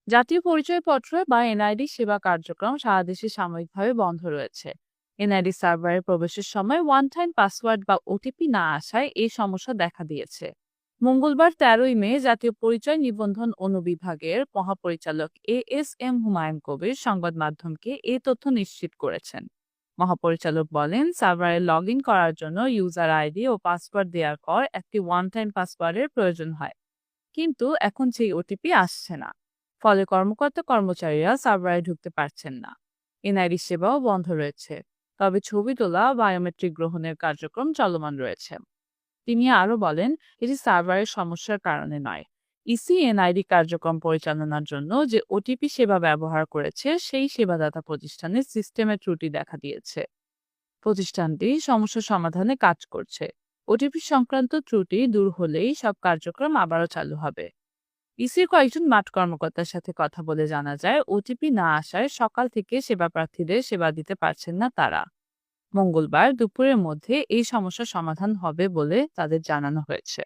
জাতীয় পরিচয়পত্র বা এনআইডি সেবা কার্যক্রম সারা দেশে সাময়িকভাবে বন্ধ রয়েছে। এনআইডি সার্ভারে প্রবেশের সময় ওয়ান টাইম পাসওয়ার্ড বা ওটিপি না আসায় এই সমস্যা দেখা দিয়েছে। মঙ্গলবার 13ই মে জাতীয় পরিচয় নিবন্ধন অনুবিভাগের মহাপরিচালক এস এম হুমায়ুন কবির সংবাদ মাধ্যমকে এই তথ্য নিশ্চিত করেছেন। মহাপরিচালক বলেন, সার্ভারে লগ ইন করার জন্য ইউজার আইডি ও পাসওয়ার্ড দেওয়ার পর একটি ওয়ান টাইম পাসওয়ার্ডের প্রয়োজন হয়, কিন্তু এখন সেই ওটিপি আসছে না। ফলে কর্মকর্তা-কর্মচারীরা সার্ভারে ঢুকতে পারছেন না। এনআইডি সেবাও বন্ধ রয়েছে। তবে ছবি তোলা, বায়োমেট্রিক গ্রহণের কার্যক্রম চলমান রয়েছে। তিনি আরও বলেন, এটি সার্ভারের সমস্যার কারণে নয়। ইসি এনআইডি কার্যক্রম পরিচালনার জন্য যে ওটিপি সেবা ব্যবহার করেছে সেই সেবাদাতা প্রতিষ্ঠানের সিস্টেমে ত্রুটি দেখা দিয়েছে। প্রতিষ্ঠানটি সমস্যা সমাধানে কাজ করছে। ওটিপি সংক্রান্ত ত্রুটি দূর হলেই সব কার্যক্রম আবারও চালু হবে। ইসির কয়েকজন মাঠ কর্মকর্তার সাথে কথা বলে জানা যায়, ওটিপি না আসায় সকাল থেকে সেবা প্রার্থীদের সেবা দিতে পারছেন না তারা। মঙ্গলবার দুপুরের মধ্যে এই সমস্যার সমাধান হবে বলে তাদের জানানো হয়েছে।